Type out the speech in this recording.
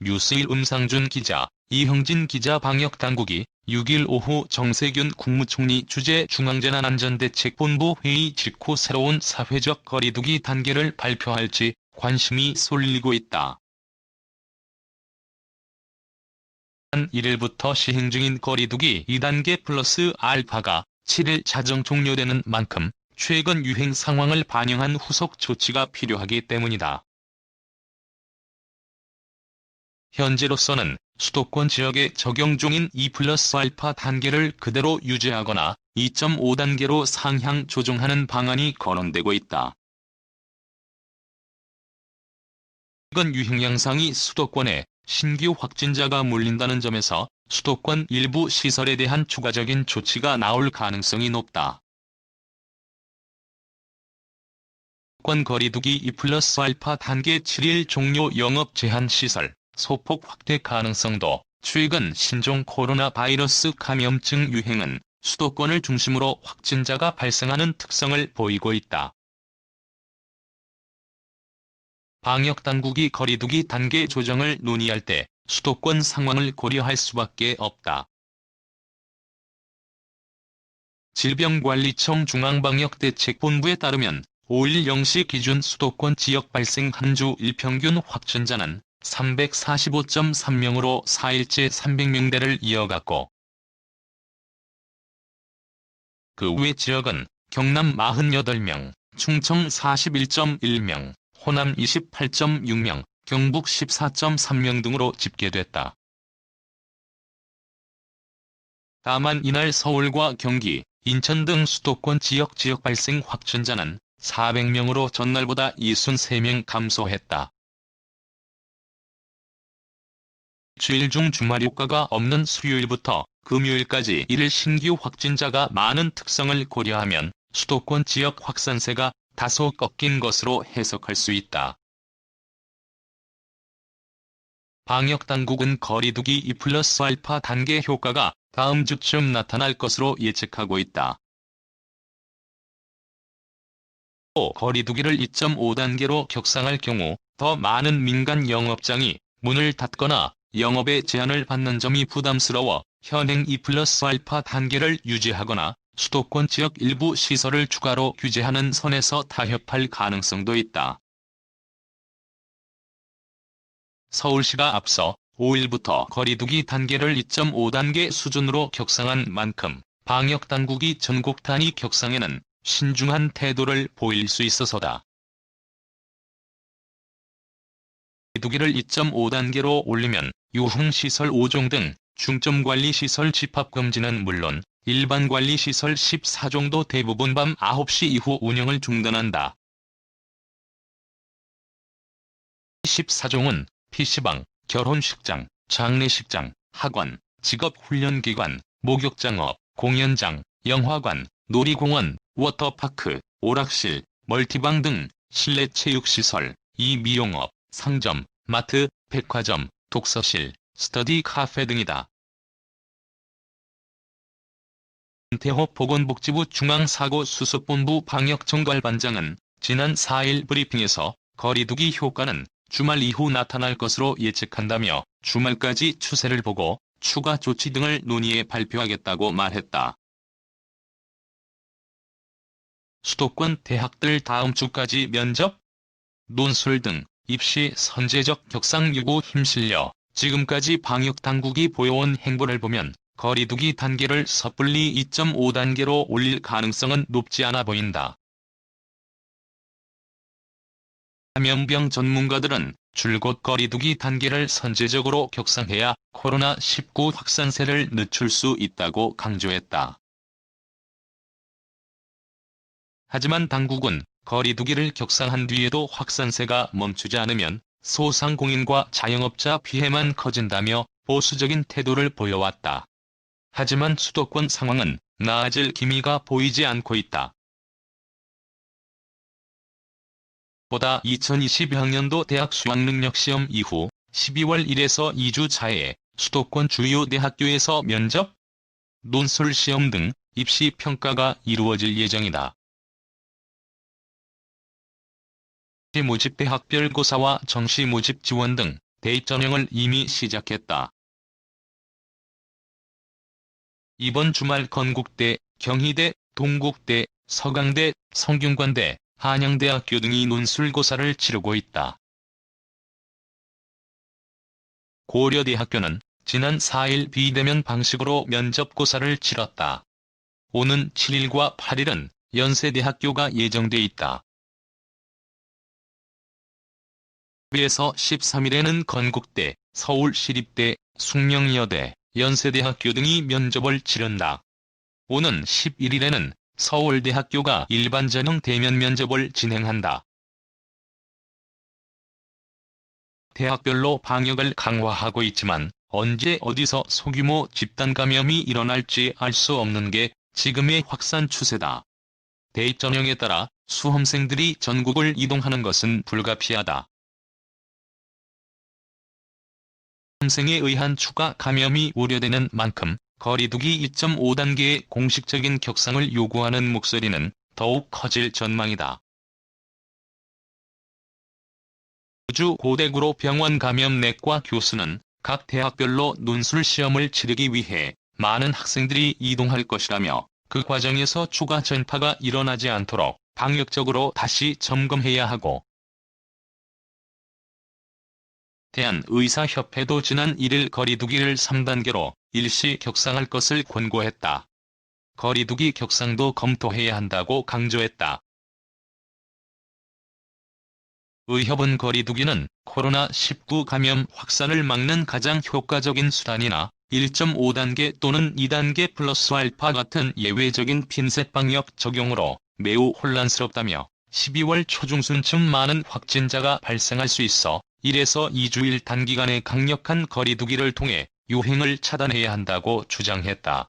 뉴스일 음상준 기자, 이형진 기자. 방역당국이 6일 오후 정세균 국무총리 주재 중앙재난안전대책본부 회의 직후 새로운 사회적 거리두기 단계를 발표할지 관심이 쏠리고 있다. 1일부터 시행 중인 거리두기 2단계 플러스 알파가 7일 자정 종료되는 만큼 최근 유행 상황을 반영한 후속 조치가 필요하기 때문이다. 현재로서는 수도권 지역에 적용 중인 2+알파 단계를 그대로 유지하거나 2.5단계로 상향 조정하는 방안이 거론되고 있다. 최근 유행 양상이 수도권에 신규 확진자가 몰린다는 점에서 수도권 일부 시설에 대한 추가적인 조치가 나올 가능성이 높다. 수도권 거리두기 2+알파 단계 7일 종료 영업 제한 시설 소폭 확대 가능성도. 최근 신종 코로나 바이러스 감염증 유행은 수도권을 중심으로 확진자가 발생하는 특성을 보이고 있다. 방역당국이 거리두기 단계 조정을 논의할 때 수도권 상황을 고려할 수밖에 없다. 질병관리청 중앙방역대책본부에 따르면 5일 0시 기준 수도권 지역 발생 한 주 일평균 확진자는 345.3명으로 4일째 300명대를 이어갔고, 그 외 지역은 경남 48명, 충청 41.1명, 호남 28.6명, 경북 14.3명 등으로 집계됐다. 다만 이날 서울과 경기, 인천 등 수도권 지역 발생 확진자는 400명으로 전날보다 63명 감소했다. 주일 중 주말 효과가 없는 수요일부터 금요일까지 1일 신규 확진자가 많은 특성을 고려하면 수도권 지역 확산세가 다소 꺾인 것으로 해석할 수 있다. 방역당국은 거리두기 2+알파 단계 효과가 다음 주쯤 나타날 것으로 예측하고 있다. 또 거리두기를 2.5단계로 격상할 경우 더 많은 민간 영업장이 문을 닫거나 영업에 제한을 받는 점이 부담스러워 현행 2+알파 단계를 유지하거나 수도권 지역 일부 시설을 추가로 규제하는 선에서 타협할 가능성도 있다. 서울시가 앞서 5일부터 거리두기 단계를 2.5단계 수준으로 격상한 만큼 방역당국이 전국 단위 격상에는 신중한 태도를 보일 수 있어서다. 거리두기를 2.5단계로 올리면 유흥시설 5종 등 중점관리시설 집합금지는 물론 일반관리시설 14종도 대부분 밤 9시 이후 운영을 중단한다. 14종은 PC방, 결혼식장, 장례식장, 학원, 직업훈련기관, 목욕장업, 공연장, 영화관, 놀이공원, 워터파크, 오락실, 멀티방 등 실내 체육시설, 미용업, 상점, 마트, 백화점, 독서실, 스터디 카페 등이다. 김태호 보건복지부 중앙사고수습본부 방역총괄반장은 지난 4일 브리핑에서 거리두기 효과는 주말 이후 나타날 것으로 예측한다며 주말까지 추세를 보고 추가 조치 등을 논의해 발표하겠다고 말했다. 수도권 대학들 다음 주까지 면접, 논술 등 입시 선제적 격상 요구 힘실려 지금까지 방역당국이 보여온 행보를 보면 거리두기 단계를 섣불리 2.5단계로 올릴 가능성은 높지 않아 보인다. 감염병 전문가들은 줄곧 거리두기 단계를 선제적으로 격상해야 코로나19 확산세를 늦출 수 있다고 강조했다. 하지만 당국은 거리두기를 격상한 뒤에도 확산세가 멈추지 않으면 소상공인과 자영업자 피해만 커진다며 보수적인 태도를 보여왔다. 하지만 수도권 상황은 나아질 기미가 보이지 않고 있다. 보다 2020학년도 대학 수학능력시험 이후 12월 1에서 2주 차에 수도권 주요 대학교에서 면접, 논술 시험 등 입시 평가가 이루어질 예정이다. 모집 대학별 고사와 정시 모집 지원 등 대입 전형을 이미 시작했다. 이번 주말 건국대, 경희대, 동국대, 서강대, 성균관대, 한양대학교 등이 논술고사를 치르고 있다. 고려대학교는 지난 4일 비대면 방식으로 면접고사를 치렀다. 오는 7일과 8일은 연세대학교가 예정돼 있다. 에서 13일에는 건국대, 서울시립대, 숙명여대, 연세대학교 등이 면접을 치른다. 오는 11일에는 서울대학교가 일반 전형 대면 면접을 진행한다. 대학별로 방역을 강화하고 있지만 언제 어디서 소규모 집단 감염이 일어날지 알 수 없는 게 지금의 확산 추세다. 대입 전형에 따라 수험생들이 전국을 이동하는 것은 불가피하다. 수험생에 의한 추가 감염이 우려되는 만큼 거리두기 2.5단계의 공식적인 격상을 요구하는 목소리는 더욱 커질 전망이다. 우주 고대구로 병원 감염내과 교수는 각 대학별로 논술 시험을 치르기 위해 많은 학생들이 이동할 것이라며 그 과정에서 추가 전파가 일어나지 않도록 방역적으로 다시 점검해야 하고, 대한의사협회도 지난 1일 거리두기를 3단계로 일시 격상할 것을 권고했다. 거리두기 격상도 검토해야 한다고 강조했다. 의협은 거리두기는 코로나19 감염 확산을 막는 가장 효과적인 수단이나 1.5단계 또는 2단계 플러스 알파 같은 예외적인 핀셋 방역 적용으로 매우 혼란스럽다며 12월 초중순쯤 많은 확진자가 발생할 수 있어 1에서 2주일 단기간의 강력한 거리두기를 통해 유행을 차단해야 한다고 주장했다.